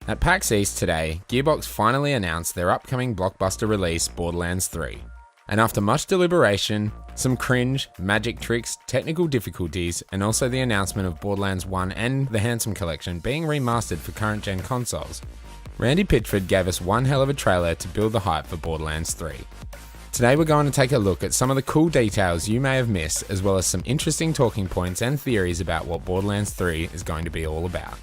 At PAX East today, Gearbox finally announced their upcoming blockbuster release, Borderlands 3. And after much deliberation, some cringe, magic tricks, technical difficulties, and also the announcement of Borderlands 1 and the Handsome Collection being remastered for current-gen consoles, Randy Pitchford gave us one hell of a trailer to build the hype for Borderlands 3. Today we're going to take a look at some of the cool details you may have missed, as well as some interesting talking points and theories about what Borderlands 3 is going to be all about.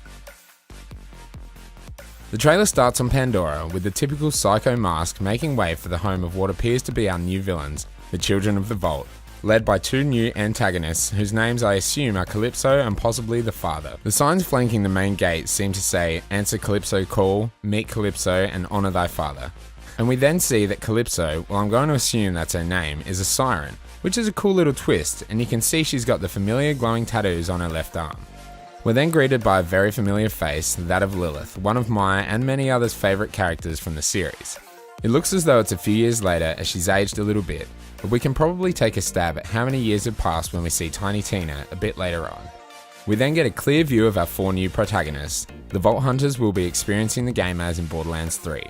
The trailer starts on Pandora with the typical Psycho mask making way for the home of what appears to be our new villains, the Children of the Vault, led by two new antagonists whose names I assume are Calypso and possibly the Father. The signs flanking the main gate seem to say, "Answer Calypso call, meet Calypso and honor thy father." And we then see that Calypso, well, I'm going to assume that's her name, is a siren, which is a cool little twist, and you can see she's got the familiar glowing tattoos on her left arm. We're then greeted by a very familiar face, that of Lilith, one of my and many others' favourite characters from the series. It looks as though it's a few years later as she's aged a little bit, but we can probably take a stab at how many years have passed when we see Tiny Tina a bit later on. We then get a clear view of our four new protagonists, the Vault Hunters we'll be experiencing the game as in Borderlands 3.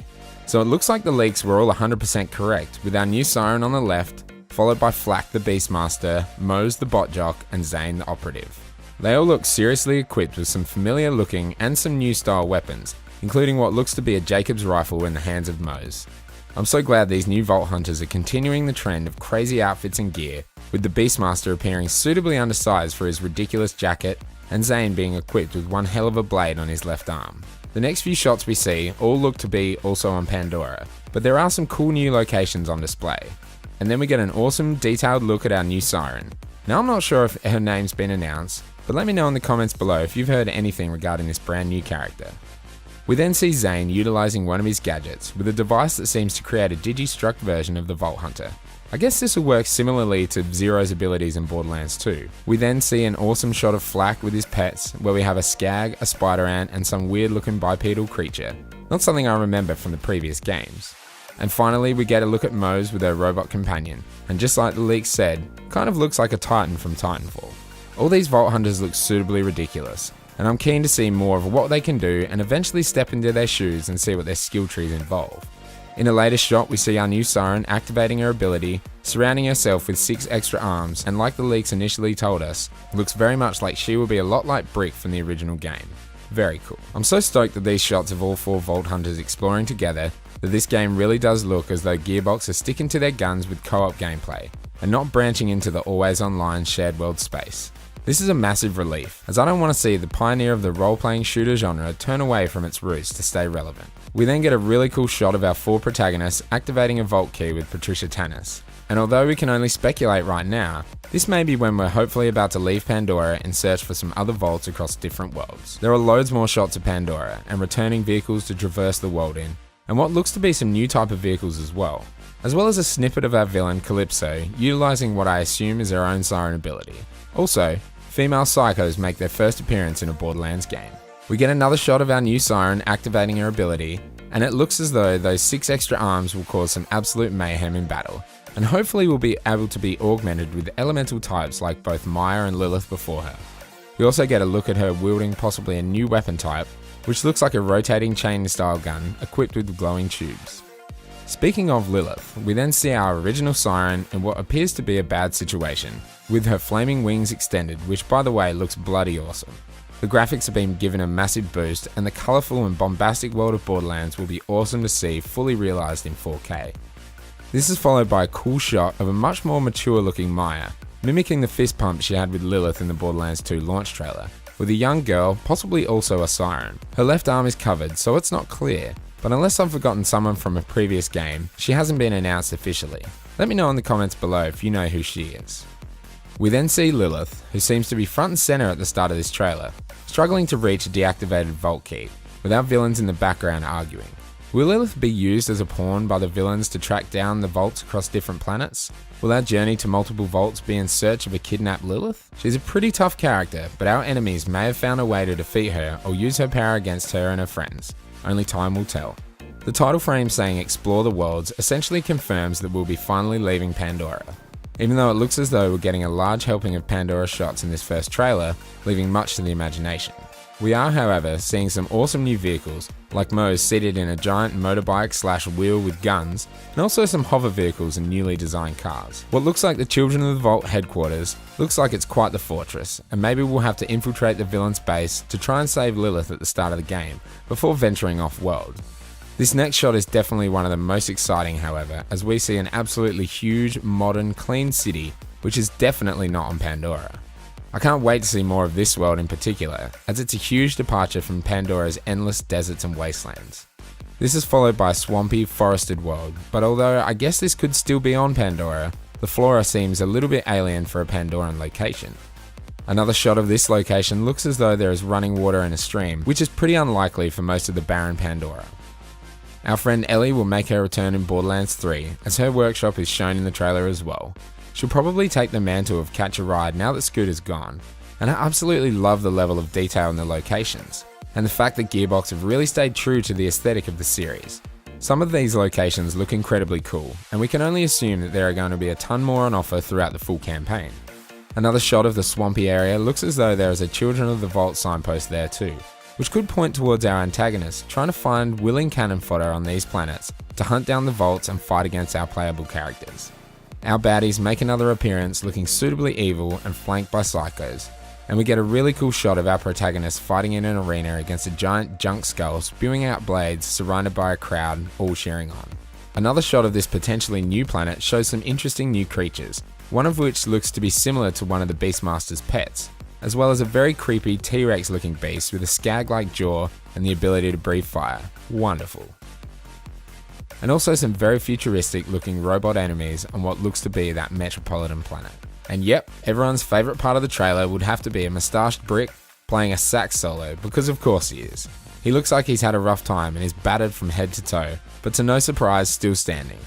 So it looks like the leaks were all 100% correct, with our new Siren on the left, followed by Flak the Beastmaster, Mose the Bot Jock, and Zane the Operative. They all look seriously equipped with some familiar looking and some new style weapons, including what looks to be a Jacob's rifle in the hands of Mose. I'm so glad these new Vault Hunters are continuing the trend of crazy outfits and gear, with the Beastmaster appearing suitably undersized for his ridiculous jacket, and Zane being equipped with one hell of a blade on his left arm. The next few shots we see all look to be also on Pandora, but there are some cool new locations on display. And then we get an awesome detailed look at our new Siren. Now I'm not sure if her name's been announced, but let me know in the comments below if you've heard anything regarding this brand new character. We then see Zane utilising one of his gadgets with a device that seems to create a Digistruct version of the Vault Hunter. I guess this will work similarly to Zero's abilities in Borderlands 2. We then see an awesome shot of Flak with his pets, where we have a skag, a spider ant, and some weird looking bipedal creature. Not something I remember from the previous games. And finally we get a look at Mose with her robot companion, and just like the leaks said, kind of looks like a Titan from Titanfall. All these Vault Hunters look suitably ridiculous, and I'm keen to see more of what they can do and eventually step into their shoes and see what their skill trees involve. In a later shot we see our new Siren activating her ability, surrounding herself with 6 extra arms, and like the leaks initially told us, looks very much like she will be a lot like Brick from the original game. Very cool. I'm so stoked that these shots of all 4 Vault Hunters exploring together, that this game really does look as though Gearbox are sticking to their guns with co-op gameplay, and not branching into the always online shared world space. This is a massive relief, as I don't want to see the pioneer of the role-playing shooter genre turn away from its roots to stay relevant. We then get a really cool shot of our 4 protagonists activating a vault key with Patricia Tannis. And although we can only speculate right now, this may be when we're hopefully about to leave Pandora and search for some other vaults across different worlds. There are loads more shots of Pandora, and returning vehicles to traverse the world in, and what looks to be some new type of vehicles as well as a snippet of our villain Calypso, utilising what I assume is her own siren ability. Also, female psychos make their first appearance in a Borderlands game. We get another shot of our new Siren activating her ability, and it looks as though those 6 extra arms will cause some absolute mayhem in battle, and hopefully will be able to be augmented with elemental types like both Maya and Lilith before her. We also get a look at her wielding possibly a new weapon type, which looks like a rotating chain style gun equipped with glowing tubes. Speaking of Lilith, we then see our original Siren in what appears to be a bad situation, with her flaming wings extended, which by the way looks bloody awesome. The graphics have been given a massive boost, and the colourful and bombastic world of Borderlands will be awesome to see fully realised in 4K. This is followed by a cool shot of a much more mature looking Maya, mimicking the fist pump she had with Lilith in the Borderlands 2 launch trailer, with a young girl, possibly also a Siren. Her left arm is covered, so it's not clear, but unless I've forgotten someone from a previous game, she hasn't been announced officially. Let me know in the comments below if you know who she is. We then see Lilith, who seems to be front and center at the start of this trailer, struggling to reach a deactivated vault key, with our villains in the background arguing. Will Lilith be used as a pawn by the villains to track down the vaults across different planets? Will our journey to multiple vaults be in search of a kidnapped Lilith? She's a pretty tough character, but our enemies may have found a way to defeat her or use her power against her and her friends. Only time will tell. The title frame saying explore the worlds essentially confirms that we'll be finally leaving Pandora. Even though it looks as though we're getting a large helping of Pandora shots in this first trailer, leaving much to the imagination. We are, however, seeing some awesome new vehicles, like Moe's seated in a giant motorbike / wheel with guns, and also some hover vehicles and newly designed cars. What looks like the Children of the Vault headquarters looks like it's quite the fortress, and maybe we'll have to infiltrate the villain's base to try and save Lilith at the start of the game, before venturing off-world. This next shot is definitely one of the most exciting, however, as we see an absolutely huge, modern, clean city, which is definitely not on Pandora. I can't wait to see more of this world in particular, as it's a huge departure from Pandora's endless deserts and wastelands. This is followed by a swampy, forested world, but although I guess this could still be on Pandora, the flora seems a little bit alien for a Pandoran location. Another shot of this location looks as though there is running water in a stream, which is pretty unlikely for most of the barren Pandora. Our friend Ellie will make her return in Borderlands 3, as her workshop is shown in the trailer as well. She'll probably take the mantle of Catch a Ride now that Scooter's gone, and I absolutely love the level of detail in the locations, and the fact that Gearbox have really stayed true to the aesthetic of the series. Some of these locations look incredibly cool, and we can only assume that there are going to be a ton more on offer throughout the full campaign. Another shot of the swampy area looks as though there is a Children of the Vault signpost there too, which could point towards our antagonists trying to find willing cannon fodder on these planets to hunt down the vaults and fight against our playable characters. Our baddies make another appearance looking suitably evil and flanked by psychos, and we get a really cool shot of our protagonist fighting in an arena against a giant junk skull spewing out blades surrounded by a crowd all cheering on. Another shot of this potentially new planet shows some interesting new creatures, one of which looks to be similar to one of the Beastmaster's pets, as well as a very creepy T-Rex looking beast with a skag-like jaw and the ability to breathe fire. Wonderful. And also some very futuristic looking robot enemies on what looks to be that metropolitan planet. And yep, everyone's favourite part of the trailer would have to be a moustached Brick playing a sax solo, because of course he is. He looks like he's had a rough time and is battered from head to toe, but to no surprise still standing.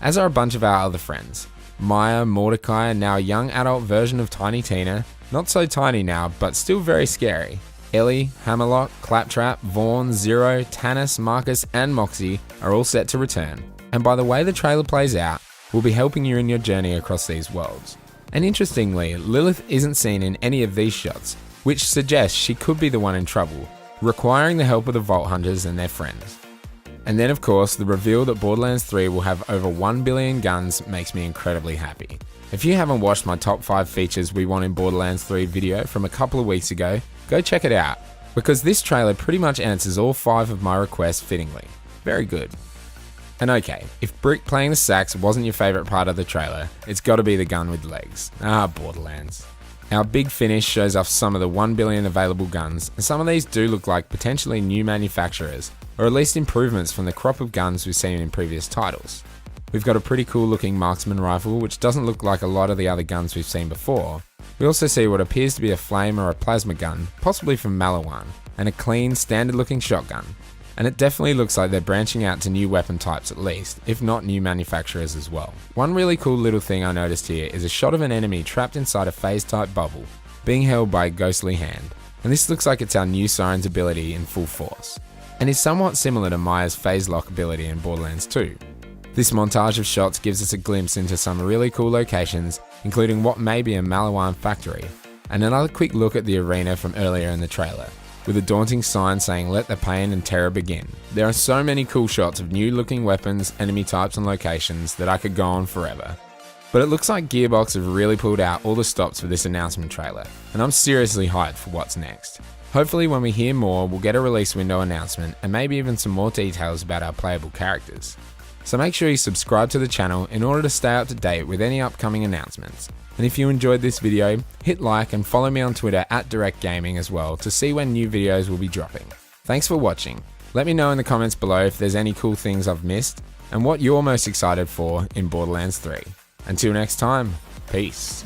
As are a bunch of our other friends. Maya, Mordecai, and now a young adult version of Tiny Tina, not so tiny now but still very scary. Ellie, Hammerlock, Claptrap, Vaughn, Zero, Tannis, Marcus, and Moxie are all set to return, and by the way the trailer plays out, we'll be helping you in your journey across these worlds. And interestingly, Lilith isn't seen in any of these shots, which suggests she could be the one in trouble, requiring the help of the Vault Hunters and their friends. And then of course, the reveal that Borderlands 3 will have over 1 billion guns makes me incredibly happy. If you haven't watched my top 5 features we want in Borderlands 3 video from a couple of weeks ago, go check it out, because this trailer pretty much answers all 5 of my requests fittingly. Very good. And okay, if Brick playing the sax wasn't your favourite part of the trailer, it's gotta be the gun with legs. Borderlands. Our big finish shows off some of the 1 billion available guns, and some of these do look like potentially new manufacturers, or at least improvements from the crop of guns we've seen in previous titles. We've got a pretty cool looking marksman rifle, which doesn't look like a lot of the other guns we've seen before. We also see what appears to be a flame or a plasma gun, possibly from Maliwan, and a clean, standard looking shotgun. And it definitely looks like they're branching out to new weapon types at least, if not new manufacturers as well. One really cool little thing I noticed here is a shot of an enemy trapped inside a phase type bubble, being held by a ghostly hand. And this looks like it's our new Siren's ability in full force, and is somewhat similar to Maya's phase lock ability in Borderlands 2. This montage of shots gives us a glimpse into some really cool locations, including what may be a Maliwan factory, and another quick look at the arena from earlier in the trailer, with a daunting sign saying "Let the pain and terror begin." There are so many cool shots of new looking weapons, enemy types and locations that I could go on forever. But it looks like Gearbox have really pulled out all the stops for this announcement trailer, and I'm seriously hyped for what's next. Hopefully when we hear more, we'll get a release window announcement and maybe even some more details about our playable characters. So make sure you subscribe to the channel in order to stay up to date with any upcoming announcements. And if you enjoyed this video, hit like and follow me on Twitter @DirectGaming as well to see when new videos will be dropping. Thanks for watching. Let me know in the comments below if there's any cool things I've missed and what you're most excited for in Borderlands 3. Until next time, peace.